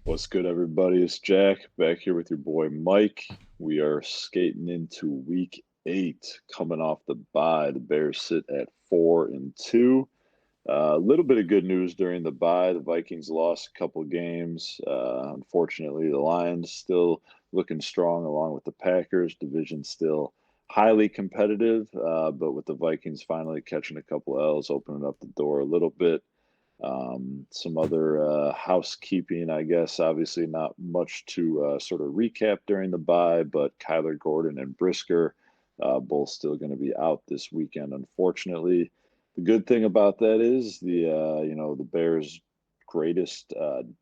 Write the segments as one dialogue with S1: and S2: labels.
S1: What's good, everybody? It's Jack back here with your boy Mike. We are skating into week 8, coming off the bye. The Bears sit at 4-2. A little bit of good news during the bye. The Vikings lost a couple games. Unfortunately, the Lions still looking strong along with the Packers. Division still highly competitive, but with the Vikings finally catching a couple L's, opening up the door a little bit. Some other housekeeping, I guess. Obviously, not much to sort of recap during the bye, but Kyler Gordon and Brisker both still going to be out this weekend, unfortunately. The good thing about that is the Bears' greatest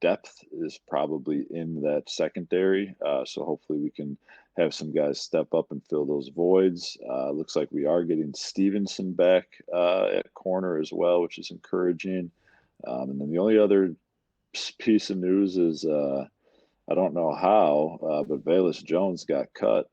S1: depth is probably in that secondary. So hopefully we can have some guys step up and fill those voids. Looks like we are getting Stevenson back at corner as well, which is encouraging. And then the only other piece of news is I don't know how, but Velus Jones got cut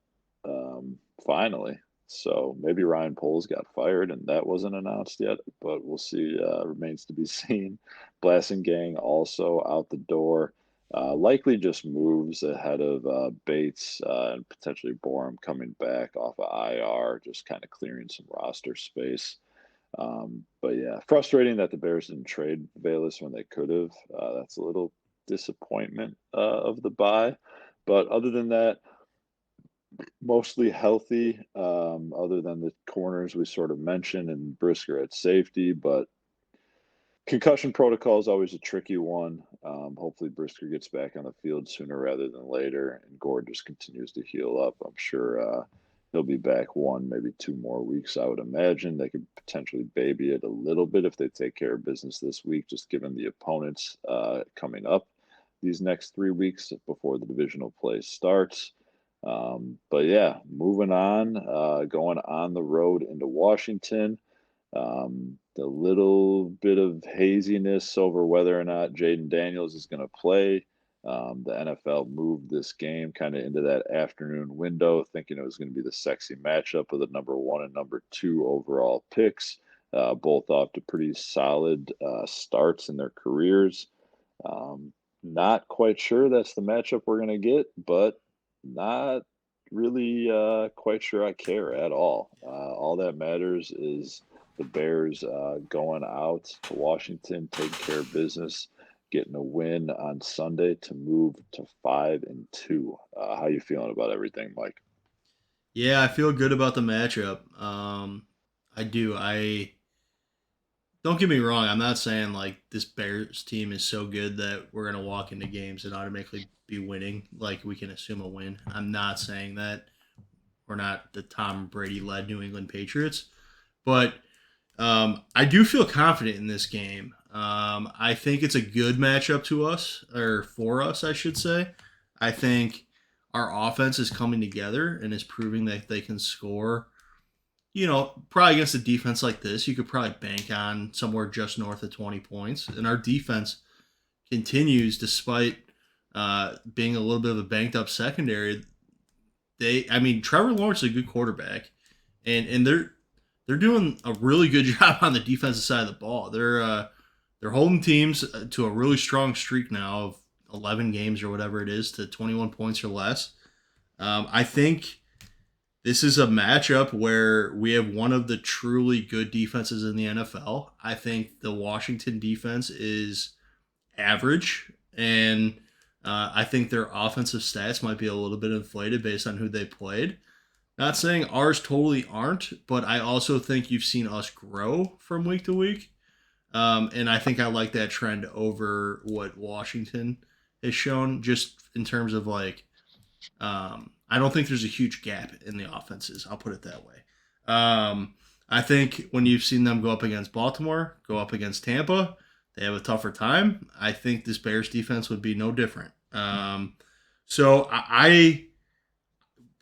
S1: finally. So maybe Ryan Poles got fired and that wasn't announced yet, but we'll see. Remains to be seen. Blasingame also out the door. Likely just moves ahead of Bates and potentially Borum coming back off of IR, just kind of clearing some roster space. But yeah, frustrating that the Bears didn't trade Bayless when they could have. That's a little disappointment of the buy. But other than that, mostly healthy, other than the corners we sort of mentioned and Brisker at safety. But concussion protocol is always a tricky one. Hopefully, Brisker gets back on the field sooner rather than later, and Gord just continues to heal up. I'm sure he'll be back 1, maybe 2 more weeks. I would imagine they could potentially baby it a little bit if they take care of business this week, just given the opponents coming up these next 3 weeks before the divisional play starts. But yeah, moving on, going on the road into Washington. The little bit of haziness over whether or not Jaden Daniels is going to play. The NFL moved this game kind of into that afternoon window, thinking it was going to be the sexy matchup of the number 1 and number 2 overall picks, both off to pretty solid starts in their careers. Not quite sure that's the matchup we're going to get, but not really quite sure I care at all. All that matters is the Bears going out to Washington, taking care of business, getting a win on Sunday to move to 5-2. How you feeling about everything, Mike?
S2: Yeah, I feel good about the matchup. I do. I don't get me wrong. I'm not saying like this Bears team is so good that we're gonna walk into games and automatically be winning. Like we can assume a win. I'm not saying that. We're not the Tom Brady led New England Patriots, but I do feel confident in this game. I think it's a good matchup to us, or for us, I should say. I think our offense is coming together and is proving that they can score. Probably against a defense like this, you could probably bank on somewhere just north of 20 points. And our defense continues, despite being a little bit of a banked up secondary. Trevor Lawrence is a good quarterback, and they're doing a really good job on the defensive side of the ball. They're holding teams to a really strong streak now of 11 games or whatever it is to 21 points or less. I think this is a matchup where we have one of the truly good defenses in the NFL. I think the Washington defense is average, and I think their offensive stats might be a little bit inflated based on who they played. Not saying ours totally aren't, but I also think you've seen us grow from week to week. And I think I like that trend over what Washington has shown, just in terms of I don't think there's a huge gap in the offenses. I'll put it that way. I think when you've seen them go up against Baltimore, go up against Tampa, they have a tougher time. I think this Bears defense would be no different. So I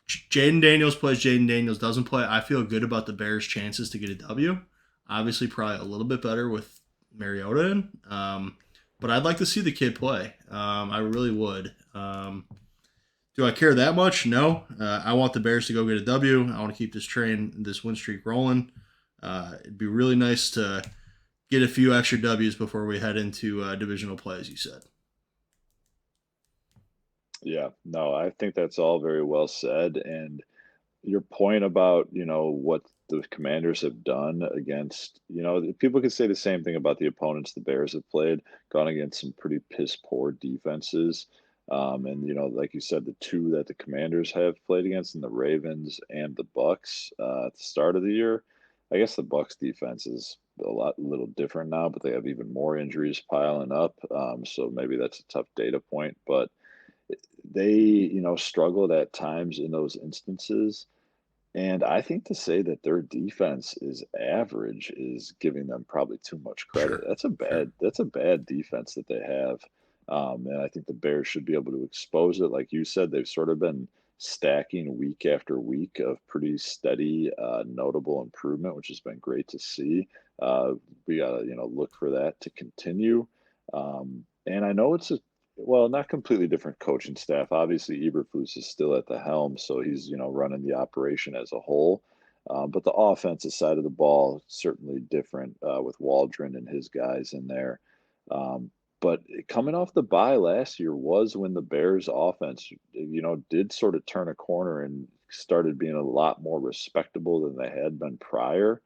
S2: Jaden Daniels plays. Jaden Daniels doesn't play. I feel good about the Bears' chances to get a W. Obviously, probably a little bit better with Mariota in. But I'd like to see the kid play. I really would. Do I care that much? No. I want the Bears to go get a W. I want to keep this win streak rolling. It'd be really nice to get a few extra W's before we head into divisional play, as you said.
S1: Yeah, no, I think that's all very well said. And your point about, what the Commanders have done against, people could say the same thing about the opponents the Bears have played, gone against some pretty piss poor defenses. And like you said, the two that the Commanders have played against, and the Ravens and the Bucks at the start of the year. I guess the Bucks defense is little different now, but they have even more injuries piling up. So maybe that's a tough data point, but they, struggled at times in those instances. And I think to say that their defense is average is giving them probably too much credit.
S2: Sure, sure.
S1: That's a bad defense that they have. And I think the Bears should be able to expose it. Like you said, they've sort of been stacking week after week of pretty steady, notable improvement, which has been great to see. We gotta, look for that to continue. And I know it's well, not completely different coaching staff. Obviously, Eberflus is still at the helm, so he's running the operation as a whole. But the offensive side of the ball certainly different with Waldron and his guys in there. Um, but coming off the bye last year was when the Bears' offense, did sort of turn a corner and started being a lot more respectable than they had been prior.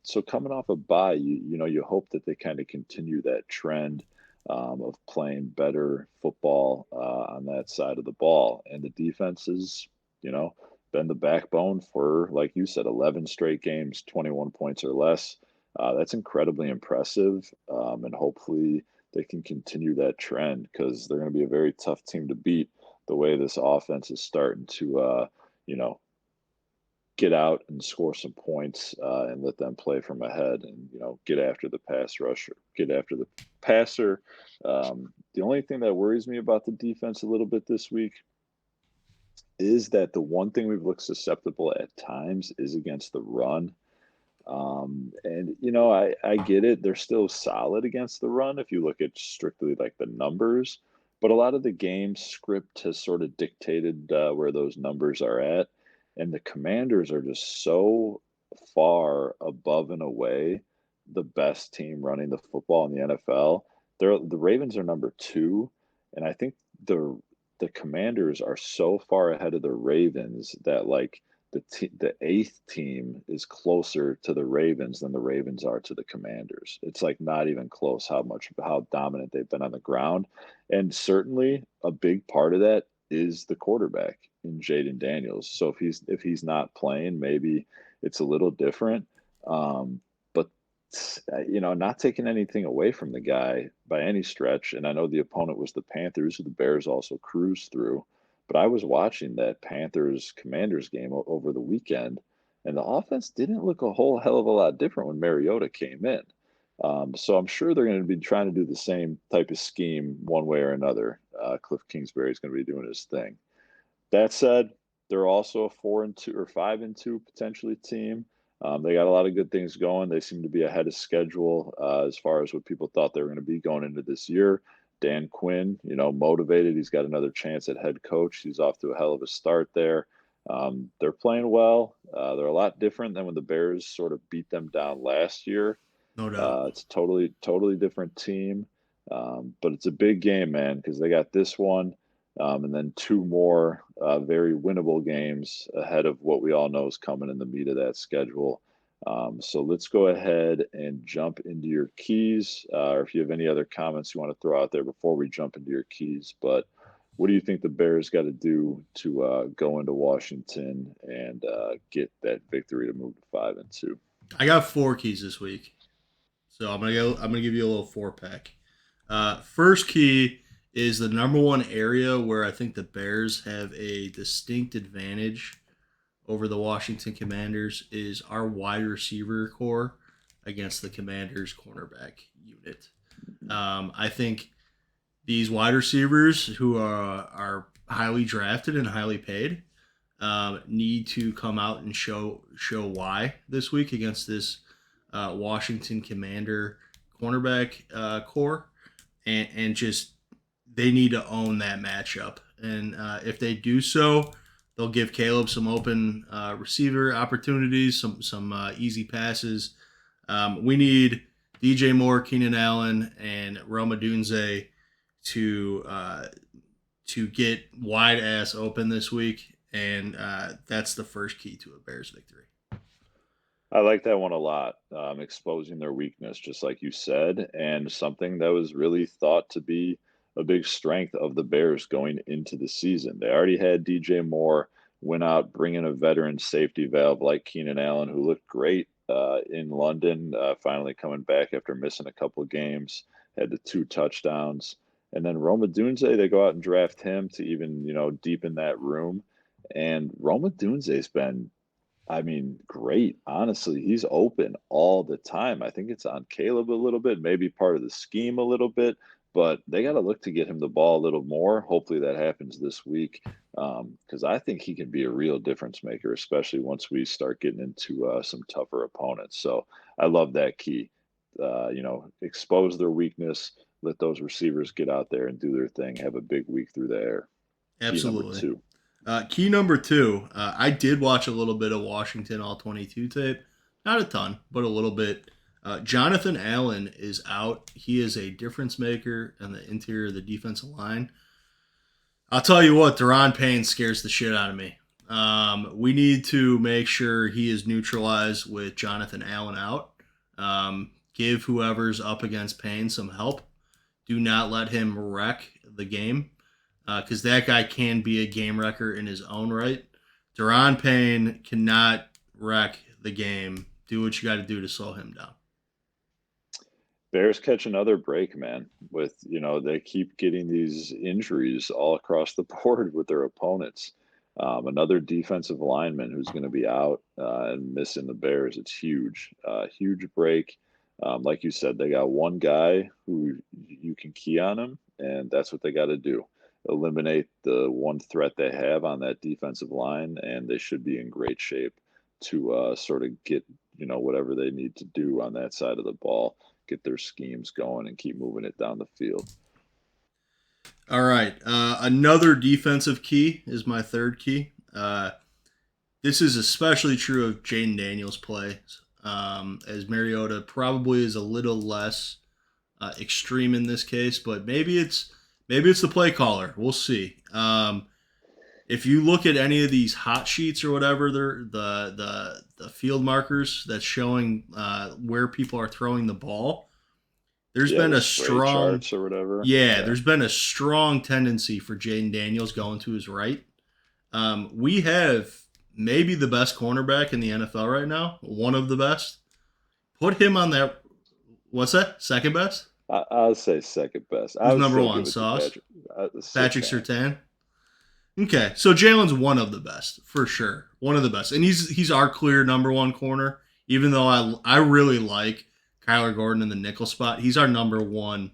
S1: So coming off a bye, you hope that they kind of continue that trend of playing better football on that side of the ball. And the defense has, been the backbone for, like you said, 11 straight games, 21 points or less. That's incredibly impressive. And hopefully they can continue that trend because they're going to be a very tough team to beat the way this offense is starting to, you know, get out and score some points and let them play from ahead and get after the pass rusher, get after the passer. The only thing that worries me about the defense a little bit this week is that the one thing we've looked susceptible at times is against the run. And I get it; they're still solid against the run if you look at strictly like the numbers. But a lot of the game script has sort of dictated where those numbers are at, and the Commanders are just so far above and away the best team running the football in the NFL. The Ravens are number two, and I think the the Commanders are so far ahead of the Ravens that like the eighth team is closer to the Ravens than the Ravens are to the Commanders. It's like not even close how dominant they've been on the ground, and certainly a big part of that is the quarterback in Jaden Daniels. So if he's not playing, maybe it's a little different. But not taking anything away from the guy by any stretch. And I know the opponent was the Panthers, who the Bears also cruised through. But I was watching that Panthers Commanders game over the weekend, and the offense didn't look a whole hell of a lot different when Mariota came in. So I'm sure they're going to be trying to do the same type of scheme one way or another. Cliff Kingsbury is going to be doing his thing. That said, they're also a 4-2 or 5-2 potentially team. They got a lot of good things going. They seem to be ahead of schedule as far as what people thought they were going to be going into this year. Dan Quinn, motivated. He's got another chance at head coach. He's off to a hell of a start there. They're playing well. They're a lot different than when the Bears sort of beat them down last year.
S2: No doubt.
S1: It's a totally, totally different team. But it's a big game, man, because they got this one and then two more very winnable games ahead of what we all know is coming in the meat of that schedule. So let's go ahead and jump into your keys, or if you have any other comments you want to throw out there before we jump into your keys. But what do you think the Bears got to do to go into Washington and get that victory to move to 5-2?
S2: I got four keys this week, so I'm gonna give you a little four pack. First key is the number one area where I think the Bears have a distinct advantage over the Washington Commanders is our wide receiver core against the Commanders cornerback unit. I think these wide receivers who are highly drafted and highly paid need to come out and show why this week against this Washington Commander cornerback core, and just they need to own that matchup. And if they do so, they'll give Caleb some open receiver opportunities, some easy passes. We need DJ Moore, Keenan Allen, and Roma Dunze to to get wide ass open this week, and that's the first key to a Bears victory.
S1: I like that one a lot. Exposing their weakness, just like you said, and something that was really thought to be a big strength of the Bears going into the season. They already had DJ Moore, went out bringing a veteran safety valve like Keenan Allen, who looked great in London, finally coming back after missing a couple of games, had the 2 touchdowns. And then Roma Dunze, they go out and draft him to even, deepen that room. And Roma Dunze's been, I mean, great. Honestly, he's open all the time. I think it's on Caleb a little bit, maybe part of the scheme a little bit, but they got to look to get him the ball a little more. Hopefully that happens this week because I think he can be a real difference maker, especially once we start getting into some tougher opponents. So I love that key. Expose their weakness, let those receivers get out there and do their thing, have a big week through the air. Key number
S2: Absolutely.
S1: two.
S2: Key number two, I did watch a little bit of Washington All 22 tape. Not a ton, but a little bit. Jonathan Allen is out. He is a difference maker in the interior of the defensive line. I'll tell you what, Deron Payne scares the shit out of me. We need to make sure he is neutralized with Jonathan Allen out. Give whoever's up against Payne some help. Do not let him wreck the game because that guy can be a game wrecker in his own right. Deron Payne cannot wreck the game. Do what you got to do to slow him down.
S1: Bears catch another break, man. With they keep getting these injuries all across the board with their opponents. Another defensive lineman who's going to be out and missing the Bears. It's huge, huge break. Like you said, they got one guy who you can key on him, and that's what they got to do. Eliminate the one threat they have on that defensive line, and they should be in great shape to sort of get whatever they need to do on that side of the ball, get their schemes going, and keep moving it down the field.
S2: All right. Another defensive key is my third key. This is especially true of Jaden Daniels' play, as Mariota probably is a little less extreme in this case, but maybe it's the play caller. We'll see. If you look at any of these hot sheets or whatever, they're the field markers that's showing where people are throwing the ball. There's been a strong
S1: charts or whatever.
S2: Yeah, there's been a strong tendency for Jaden Daniels going to his right. We have maybe the best cornerback in the NFL right now, one of the best. Put him on that. What's that? Second best?
S1: I'll say second best.
S2: Who's number one? Sauce? Patrick Surtain. Okay, so Jalen's one of the best for sure, one of the best, and he's our clear number one corner. Even though I really like Kyler Gordon in the nickel spot, he's our number one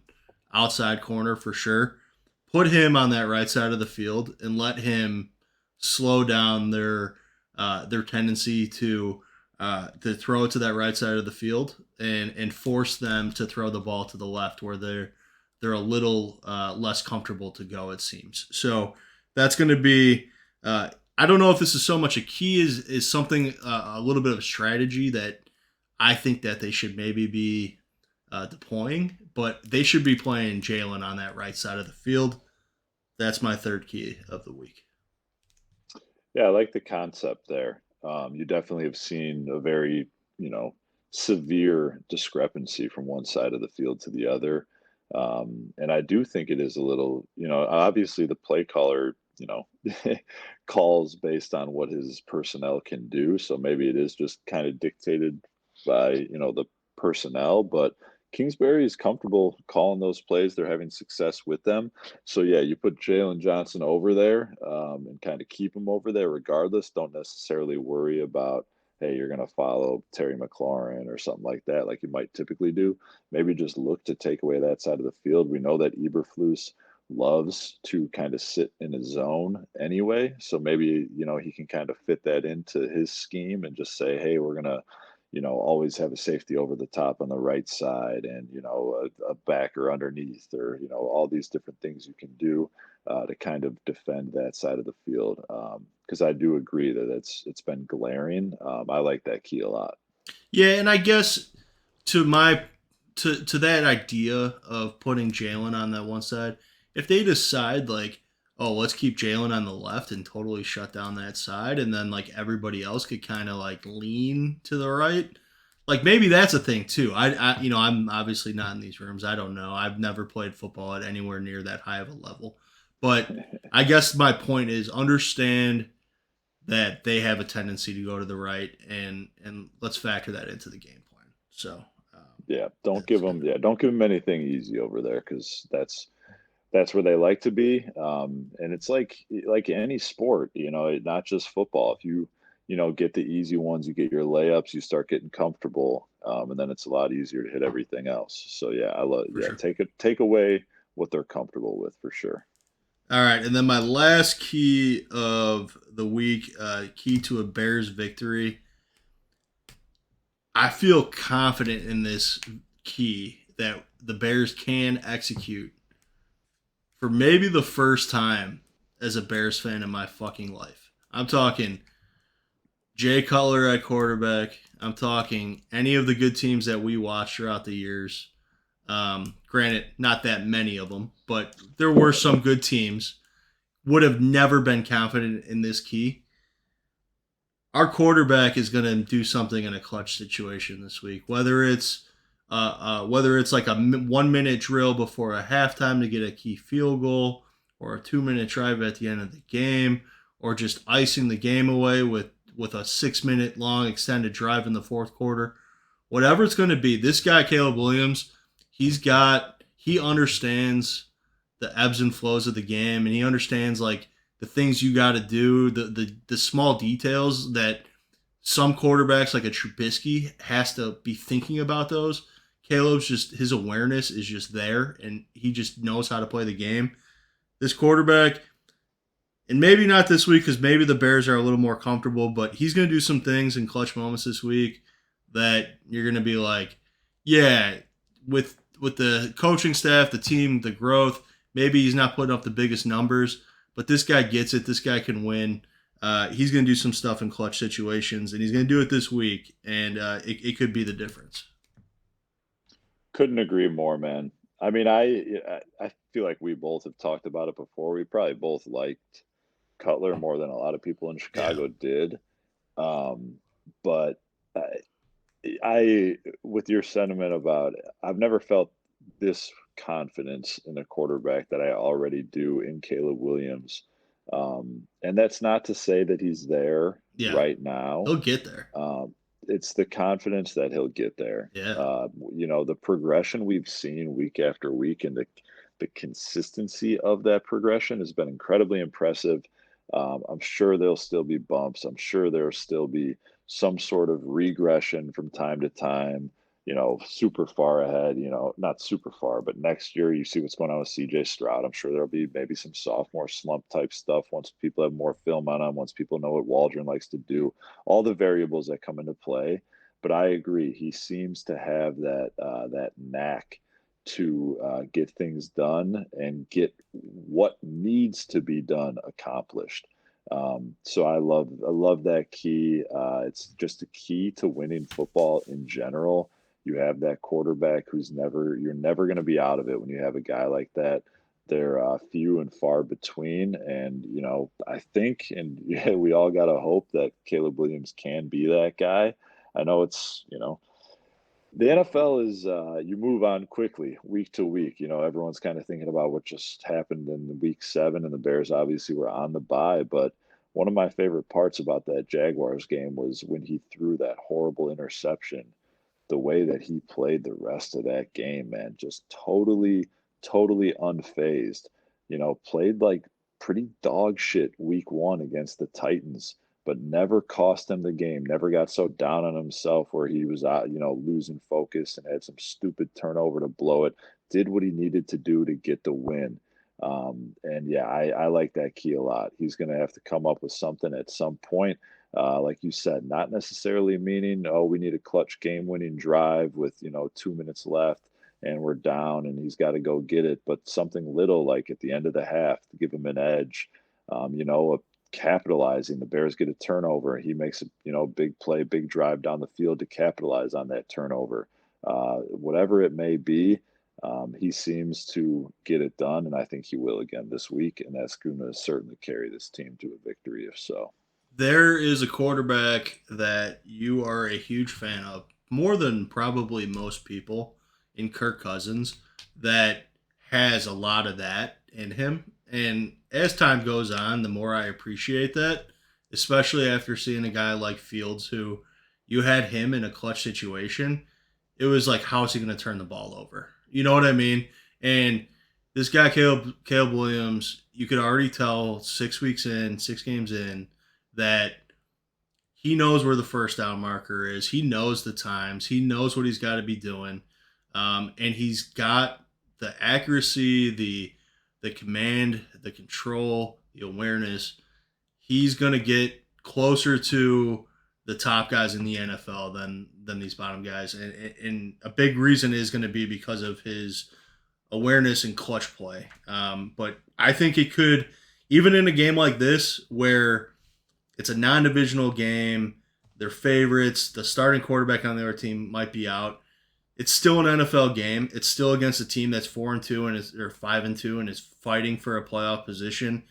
S2: outside corner for sure. Put him on that right side of the field and let him slow down their tendency to throw it to that right side of the field and force them to throw the ball to the left where they're a little less comfortable to go, it seems. So that's going to be I don't know if this is so much a key is something a little bit of a strategy that I think that they should maybe be deploying, but they should be playing Jalen on that right side of the field. That's my third key of the week.
S1: Yeah, I like the concept there. You definitely have seen a very, severe discrepancy from one side of the field to the other. And I do think it is a little, obviously the play caller, calls based on what his personnel can do. So maybe it is just kind of dictated by, the personnel, but Kingsbury is comfortable calling those plays. They're having success with them. So yeah, you put Jalen Johnson over there and kind of keep him over there regardless. Don't necessarily worry about, hey, you're going to follow Terry McLaurin or something like that, like you might typically do. Maybe just look to take away that side of the field. We know that Eberflus loves to kind of sit in a zone anyway. So maybe, he can kind of fit that into his scheme and just say, hey, we're going to, always have a safety over the top on the right side and, a backer underneath or, all these different things you can do to kind of defend that side of the field. Because I do agree that it's been glaring. I like that key a lot.
S2: Yeah, and I guess to that idea of putting Jalen on that one side, if they decide like, oh, let's keep Jalen on the left and totally shut down that side, and then like everybody else could kind of like lean to the right. Like maybe that's a thing too. I'm obviously not in these rooms. I don't know. I've never played football at anywhere near that high of a level. But I guess my point is understand that they have a tendency to go to the right, and let's factor that into the game plan. So
S1: Yeah, don't
S2: that's
S1: give
S2: kind
S1: them.
S2: of
S1: Yeah, don't give them anything easy over there because that's where they like to be. And it's like any sport, not just football. If you get the easy ones, you get your layups, you start getting comfortable, and then it's a lot easier to hit everything else. So yeah, I love.
S2: for
S1: Yeah,
S2: sure.
S1: take away what they're comfortable with for sure.
S2: All right, and then my last key of the week, key to a Bears victory. I feel confident in this key that the Bears can execute for maybe the first time as a Bears fan in my fucking life. I'm talking Jay Cutler at quarterback. I'm talking any of the good teams that we watched throughout the years. Granted, not that many of them, but there were some good teams. Would have never been confident in this key. Our quarterback is going to do something in a clutch situation this week, whether it's like a 1 minute drill before a halftime to get a key field goal, or a 2 minute drive at the end of the game, or just icing the game away with a 6 minute long extended drive in the fourth quarter. Whatever it's going to be, this guy Caleb Williams, he understands the ebbs and flows of the game, and he understands like the things you got to do, the small details that some quarterbacks like a Trubisky has to be thinking about those. Caleb's just his awareness is just there, and he just knows how to play the game. This quarterback, and maybe not this week because maybe the Bears are a little more comfortable, but he's going to do some things in clutch moments this week that you're going to be like, yeah, with the coaching staff, the team, the growth. Maybe he's not putting up the biggest numbers, but this guy gets it. This guy can win. He's going to do some stuff in clutch situations, and he's going to do it this week, and it could be the difference.
S1: Couldn't agree more, man. I mean, I feel like we both have talked about it before. We probably both liked Cutler more than a lot of people in
S2: Yeah,
S1: Chicago did. Um, but I, with your sentiment about it, I've never felt this confidence in a quarterback that I already do in Caleb Williams. And that's not to say that he's there
S2: yeah,
S1: right now.
S2: he'll get there.
S1: Um, it's the confidence that he'll get there.
S2: Yeah,
S1: The progression we've seen week after week and the consistency of that progression has been incredibly impressive. I'm sure there'll still be bumps. I'm sure there'll still be some sort of regression from time to time, super far ahead, not super far, but next year you see what's going on with CJ Stroud. I'm sure there'll be maybe some sophomore slump type stuff once people have more film on him, once people know what Waldron likes to do, all the variables that come into play. But I agree, he seems to have that knack to get things done and get what needs to be done accomplished. So I love that key. It's just a key to winning football in general. You have that quarterback you're never going to be out of it when you have a guy like that. They're few and far between, and I think, and yeah, we all got to hope that Caleb Williams can be that guy. I know the NFL is you move on quickly week to week. Everyone's kind of thinking about what just happened in the week 7, and the Bears obviously were on the bye. But one of my favorite parts about that Jaguars game was when he threw that horrible interception. The way that he played the rest of that game, man, just totally, totally unfazed. Played like pretty dog shit week 1 against the Titans, but never cost him the game. Never got so down on himself where he was out, losing focus and had some stupid turnover to blow it. Did what he needed to do to get the win. And yeah, I like that key a lot. He's going to have to come up with something at some point. Like you said, not necessarily meaning, oh, we need a clutch game winning drive with, 2 minutes left and we're down and he's got to go get it, but something little like at the end of the half to give him an edge. Capitalizing. The Bears get a turnover. He makes a big play, big drive down the field to capitalize on that turnover. Whatever it may be, He seems to get it done, and I think he will again this week, and that's going to certainly carry this team to a victory if so.
S2: There is a quarterback that you are a huge fan of, more than probably most people, in Kirk Cousins, that has a lot of that in him. And as time goes on, the more I appreciate that, especially after seeing a guy like Fields, who you had him in a clutch situation. It was like, how is he going to turn the ball over? You know what I mean? And this guy, Caleb Williams, you could already tell 6 weeks in, 6 games in, that he knows where the first down marker is. He knows the times. He knows what he's got to be doing, and he's got the accuracy, the command, the control, the awareness. He's gonna get closer to the top guys in the NFL than these bottom guys, and a big reason is going to be because of his awareness and clutch play. But I think it could, even in a game like this where it's a non-divisional game. They're favorites. The starting quarterback on the other team might be out. It's still an NFL game. It's still against a team that's 4-2 and is or 5-2 and is fighting for a playoff position.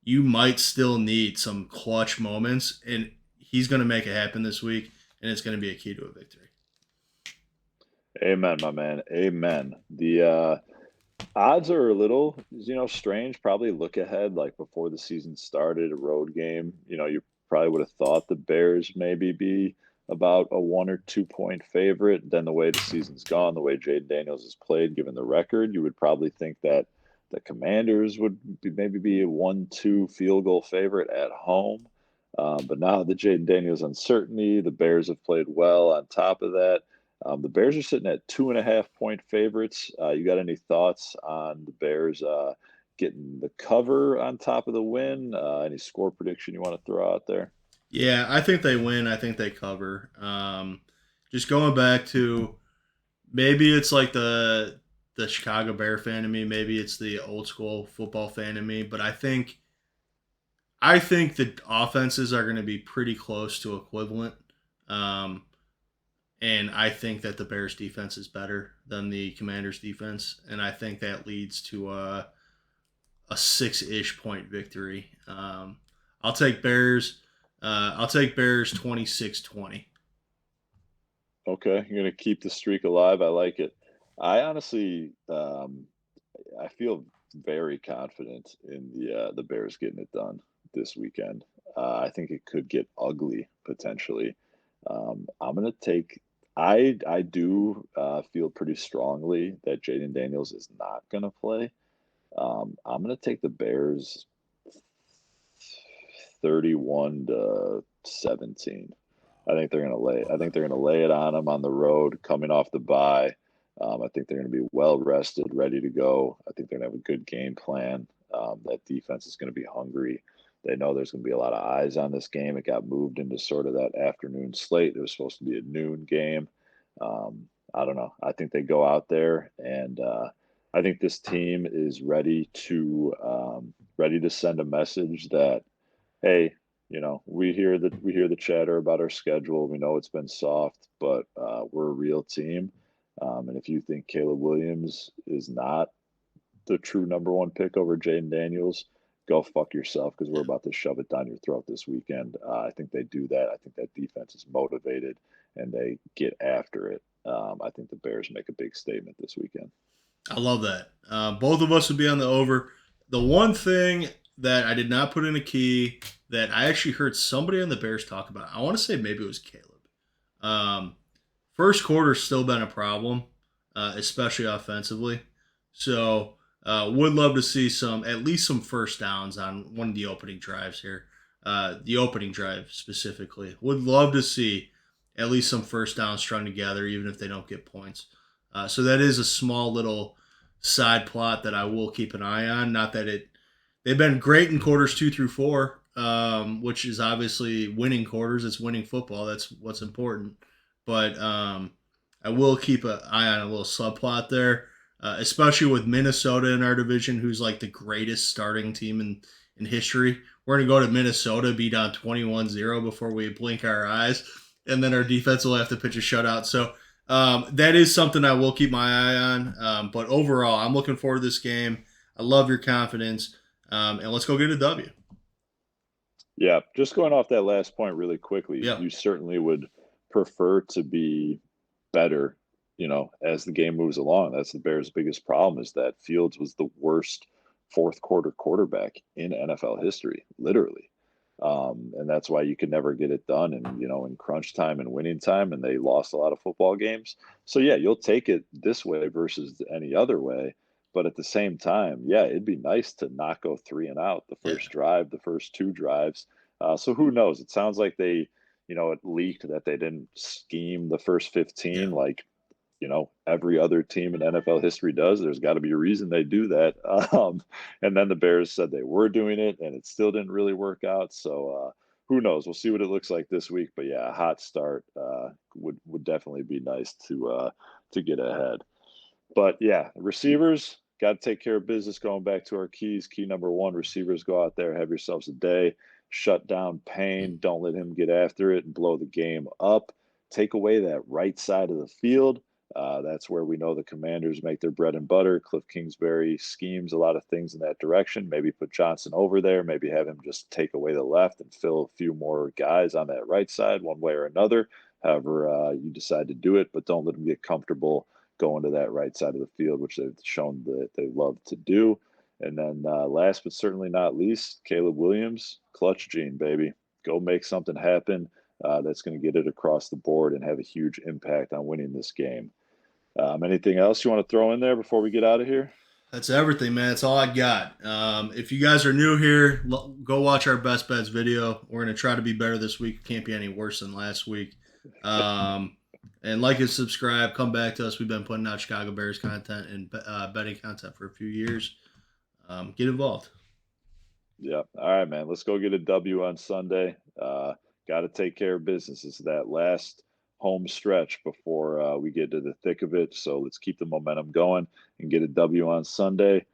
S2: You might still need some clutch moments, and he's going to make it happen this week, and it's going to be a key to a victory.
S1: Amen, my man. Amen. The odds are a little, strange. Probably look ahead, like before the season started, a road game. You probably would have thought the Bears maybe be about a 1 or 2 point favorite. Then the way the season's gone, the way Jayden Daniels has played, given the record, you would probably think that the Commanders would maybe be a 1-2 field goal favorite at home. But now the Jayden Daniels uncertainty, the Bears have played well on top of that. The Bears are sitting at 2.5 point favorites. You got any thoughts on the Bears getting the cover on top of the win? Any score prediction you want to throw out there?
S2: Yeah, I think they win. I think they cover. Just going back to, maybe it's like the Chicago Bear fan in me. Maybe it's the old school football fan in me. But I think the offenses are going to be pretty close to equivalent. Um, and I think that the Bears defense is better than the Commanders defense, and I think that leads to a 6-ish point victory. I'll take Bears. I'll take Bears 26-20.
S1: Okay, you're gonna keep the streak alive. I like it. I honestly, I feel very confident in the Bears getting it done this weekend. I think it could get ugly potentially. I'm gonna take. I do feel pretty strongly that Jaden Daniels is not gonna play. I'm gonna take the Bears 31-17. I think they're gonna lay it on them on the road, coming off the bye. I think they're gonna be well rested, ready to go. I think they're gonna have a good game plan. That defense is gonna be hungry. They know there's gonna be a lot of eyes on this game. It got moved into sort of that afternoon slate. It was supposed to be a noon game. I don't know. I think they go out there, and I think this team is ready to send a message that, hey, we hear the chatter about our schedule. We know it's been soft, but we're a real team. And if you think Caleb Williams is not the true number one pick over Jaden Daniels, go fuck yourself, because we're about to shove it down your throat this weekend. I think they do that. I think that defense is motivated and they get after it. I think the Bears make a big statement this weekend.
S2: I love that. Both of us would be on the over. The one thing that I did not put in a key that I actually heard somebody on the Bears talk about, I want to say maybe it was Caleb. Um, First quarter's still been a problem, especially offensively. So would love to see at least some first downs on one of the opening drives here. The opening drive specifically. Would love to see at least some first downs strung together, even if they don't get points. So that is a small little side plot that I will keep an eye on. Not that they've been great in quarters 2 through 4, which is obviously winning quarters. It's winning football. That's what's important. But I will keep an eye on a little subplot there, especially with Minnesota in our division, who's like the greatest starting team in history. We're going to go to Minnesota, be down 21-0 before we blink our eyes, and then our defense will have to pitch a shutout. So That is something I will keep my eye on. But overall, I'm looking forward to this game. I love your confidence, and let's go get a W.
S1: Yeah, just going off that last point really quickly,
S2: Yeah,
S1: you certainly would prefer to be better, as the game moves along. That's the Bears' biggest problem is that Fields was the worst fourth quarter quarterback in NFL history, literally. And that's why you could never get it done in crunch time and winning time, and they lost a lot of football games. So yeah, you'll take it this way versus any other way. But at the same time, yeah, it'd be nice to not go three and out the
S2: yeah,
S1: first drive, the first two drives. So who knows? It sounds like it leaked that they didn't scheme the first
S2: yeah.
S1: 15 like every other team in NFL history does. There's got to be a reason they do that. And then the Bears said they were doing it, and it still didn't really work out. So who knows? We'll see what it looks like this week. But yeah, a hot start would definitely be nice to get ahead. But yeah, receivers got to take care of business. Going back to our keys, key number one: receivers, go out there, have yourselves a day. Shut down Payne. Don't let him get after it and blow the game up. Take away that right side of the field. That's where we know the Commanders make their bread and butter. Cliff Kingsbury schemes a lot of things in that direction. Maybe put Johnson over there. Maybe have him just take away the left and fill a few more guys on that right side, one way or another. However, you decide to do it, but don't let him get comfortable going to that right side of the field, which they've shown that they love to do. And then last but certainly not least, Caleb Williams, clutch gene, baby. Go make something happen that's going to get it across the board and have a huge impact on winning this game. Anything else you want to throw in there before we get out of here?
S2: That's everything, man. That's all I got. If you guys are new here, go watch our best bets video. We're gonna try to be better this week. Can't be any worse than last week. And like and subscribe. Come back to us. We've been putting out Chicago Bears content and betting content for a few years. Get involved.
S1: Yeah. All right, man. Let's go get a W on Sunday. Got to take care of business. It's that last home stretch before we get to the thick of it. So let's keep the momentum going and get a W on Sunday.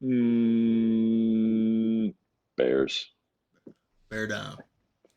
S1: Mm, Bears.
S2: Bear down.